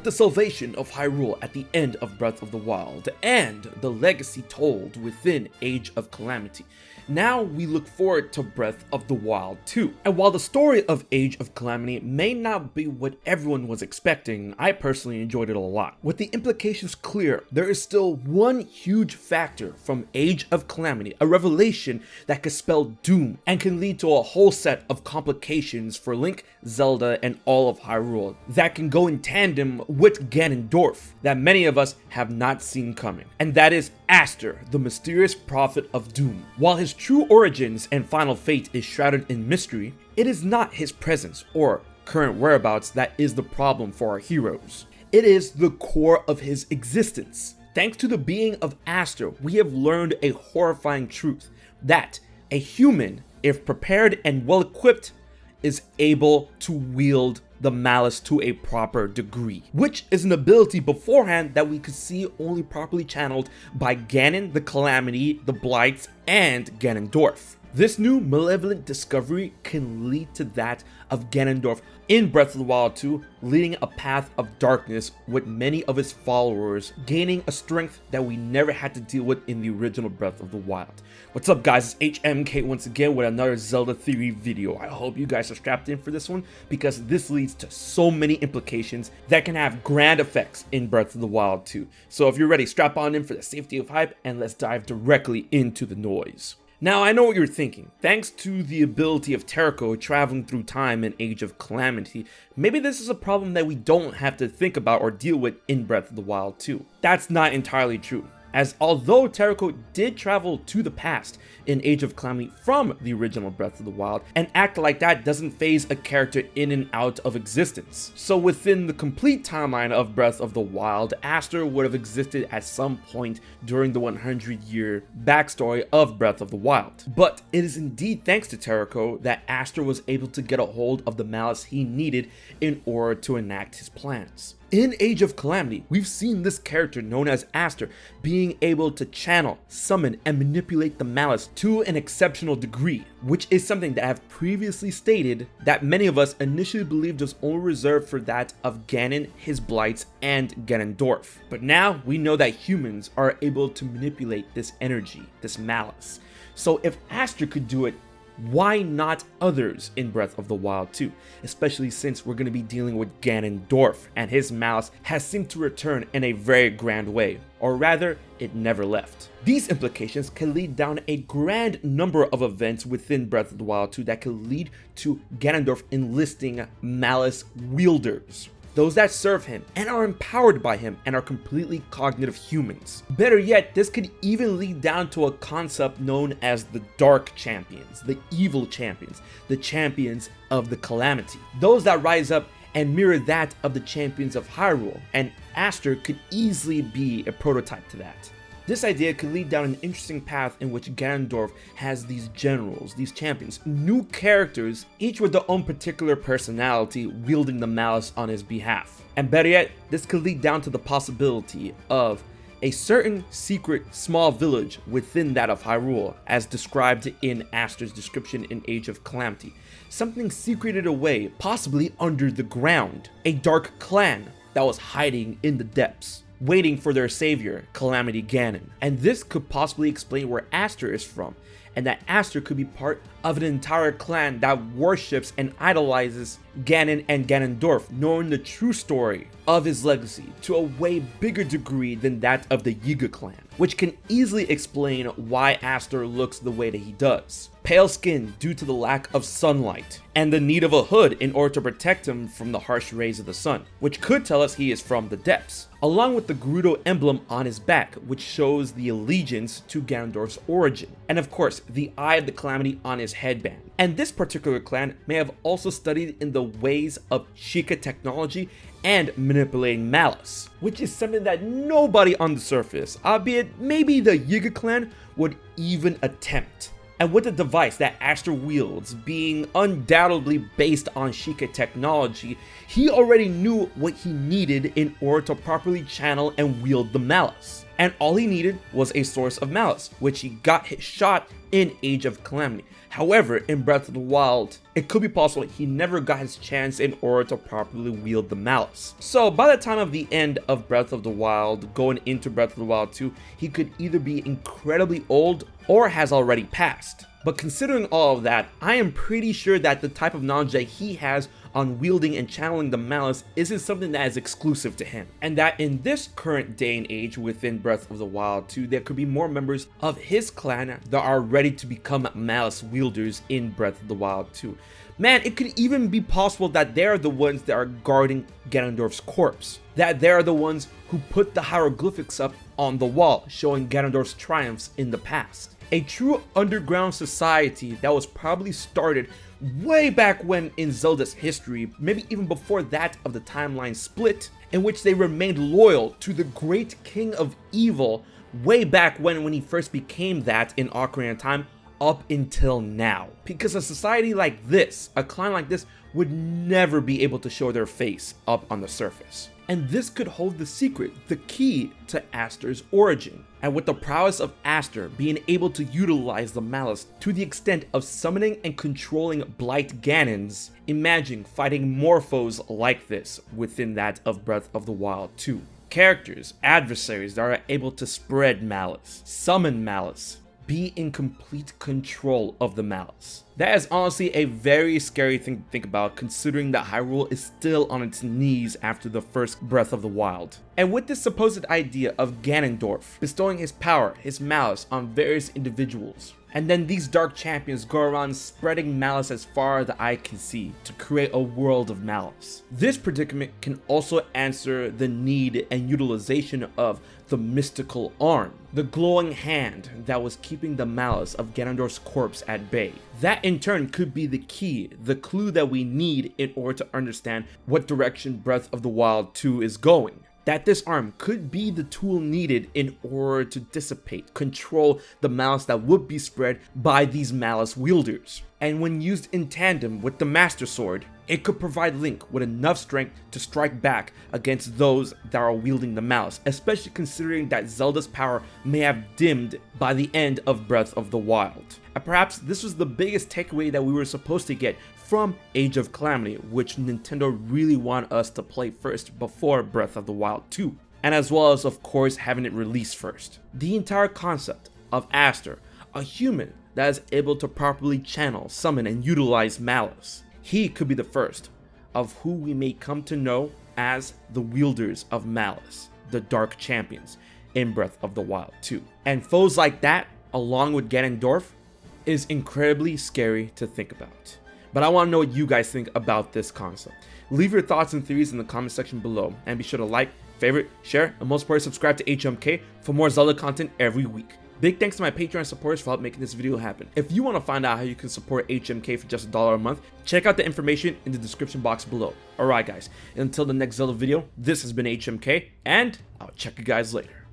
the salvation of Hyrule at the end of Breath of the Wild and the legacy told within Age of Calamity, now we look forward to Breath of the Wild 2. And while the story of Age of Calamity may not be what everyone was expecting, I personally enjoyed it a lot. With the implications clear, there is still one huge factor from Age of Calamity, a revelation that could spell doom and can lead to a whole set of complications for Link, Zelda, and all of Hyrule that can go in tandem with Ganondorf that many of us have not seen coming. And that is Aster, the mysterious prophet of doom. While his true origins and final fate is shrouded in mystery, it is not his presence or current whereabouts that is the problem for our heroes. It is the core of his existence. Thanks to the being of Aster, we have learned a horrifying truth that a human, if prepared and well equipped, is able to wield the malice to a proper degree, which is an ability beforehand that we could see only properly channeled by Ganon, the Calamity, the Blights, and Ganondorf. This new malevolent discovery can lead to that of Ganondorf in Breath of the Wild 2, leading a path of darkness with many of his followers gaining a strength that we never had to deal with in the original Breath of the Wild. What's up guys, it's HMK once again with another Zelda theory video. I hope you guys are strapped in for this one because this leads to so many implications that can have grand effects in Breath of the Wild 2. So if you're ready, strap on in for the safety of hype and let's dive directly into the noise. Now, I know what you're thinking. Thanks to the ability of Raikou traveling through time in Age of Calamity, maybe this is a problem that we don't have to think about or deal with in Breath of the Wild 2. That's not entirely true, as although Raikou did travel to the past in Age of Calamity from the original Breath of the Wild, an act like that doesn't phase a character in and out of existence. So within the complete timeline of Breath of the Wild, Aster would have existed at some point during the 100-year backstory of Breath of the Wild. But it is indeed thanks to Raikou that Aster was able to get a hold of the malice he needed in order to enact his plans. In Age of Calamity, we've seen this character known as Aster being able to channel, summon, and manipulate the malice to an exceptional degree, which is something that I have previously stated that many of us initially believed was only reserved for that of Ganon, his Blights, and Ganondorf. But now we know that humans are able to manipulate this energy, this malice. So if Aster could do it, why not others in Breath of the Wild 2? Especially since we're going to be dealing with Ganondorf and his malice has seemed to return in a very grand way, or rather, it never left. These implications can lead down a grand number of events within Breath of the Wild 2 that could lead to Ganondorf enlisting malice wielders. Those that serve him and are empowered by him and are completely cognitive humans. Better yet, this could even lead down to a concept known as the Dark Champions, the Evil Champions, the Champions of the Calamity. Those that rise up and mirror that of the Champions of Hyrule, and Aster could easily be a prototype to that. This idea could lead down an interesting path in which Ganondorf has these generals, these champions, new characters, each with their own particular personality wielding the malice on his behalf. And better yet, this could lead down to the possibility of a certain secret small village within that of Hyrule, as described in Aster's description in Age of Calamity. Something secreted away, possibly under the ground. A dark clan that was hiding in the depths, waiting for their savior, Calamity Ganon. And this could possibly explain where Aster is from, and that Aster could be part of an entire clan that worships and idolizes Ganon and Ganondorf, knowing the true story of his legacy to a way bigger degree than that of the Yiga clan, which can easily explain why Aster looks the way that he does. Pale skin due to the lack of sunlight, and the need of a hood in order to protect him from the harsh rays of the sun, which could tell us he is from the depths, along with the Gerudo emblem on his back, which shows the allegiance to Ganondorf's origin, and of course, the Eye of the Calamity on his headband. And this particular clan may have also studied in the ways of Sheikah technology and manipulating malice, which is something that nobody on the surface, albeit maybe the Yiga clan, would even attempt. And with the device that Aster wields being undoubtedly based on Sheikah technology, he already knew what he needed in order to properly channel and wield the malice. and all he needed was a source of malice, which he got his shot in Age of Calamity. However, in Breath of the Wild, it could be possible he never got his chance in order to properly wield the malice. So by the time of the end of Breath of the Wild, going into Breath of the Wild 2, he could either be incredibly old or has already passed. But considering all of that, I am pretty sure that the type of knowledge that he has on wielding and channeling the malice isn't something that is exclusive to him. And that in this current day and age within Breath of the Wild 2, there could be more members of his clan that are ready to become malice wielders in Breath of the Wild 2. Man, it could even be possible that they're the ones that are guarding Ganondorf's corpse. That they're the ones who put the hieroglyphics up on the wall, showing Ganondorf's triumphs in the past. A true underground society that was probably started way back when in Zelda's history, maybe even before that of the timeline split, in which they remained loyal to the great king of evil way back when he first became that in Ocarina of Time up until now. Because a society like this, a clan like this, would never be able to show their face up on the surface. And this could hold the secret, the key to Aster's origin. And with the prowess of Aster being able to utilize the malice to the extent of summoning and controlling Blight Ganons, imagine fighting more foes like this within that of Breath of the Wild 2. Characters, adversaries that are able to spread malice, summon malice, be in complete control of the malice. That is honestly a very scary thing to think about, considering that Hyrule is still on its knees after the first Breath of the Wild. And with this supposed idea of Ganondorf bestowing his power, his malice on various individuals, and then these dark champions go around spreading malice as far as the eye can see to create a world of malice. This predicament can also answer the need and utilization of the mystical arm, the glowing hand that was keeping the malice of Ganondorf's corpse at bay. That in turn could be the key, the clue that we need in order to understand what direction Breath of the Wild 2 is going. That this arm could be the tool needed in order to dissipate, control the malice that would be spread by these malice wielders. And when used in tandem with the Master Sword, it could provide Link with enough strength to strike back against those that are wielding the malice, especially considering that Zelda's power may have dimmed by the end of Breath of the Wild. And perhaps this was the biggest takeaway that we were supposed to get from Age of Calamity, which Nintendo really wanted us to play first before Breath of the Wild 2, and as well as of course having it released first. The entire concept of Aster, a human that is able to properly channel, summon, and utilize malice. He could be the first of who we may come to know as the wielders of malice, the Dark Champions in Breath of the Wild 2. And foes like that, along with Ganondorf, is incredibly scary to think about. But I want to know what you guys think about this concept. Leave your thoughts and theories in the comment section below, and be sure to like, favorite, share, and most importantly subscribe to HMK for more Zelda content every week. Big thanks to my Patreon supporters for helping making this video happen. If you want to find out how you can support HMK for just $1 a month, check out the information in the description box below. Alright guys, until the next Zelda video, this has been HMK, and I'll check you guys later.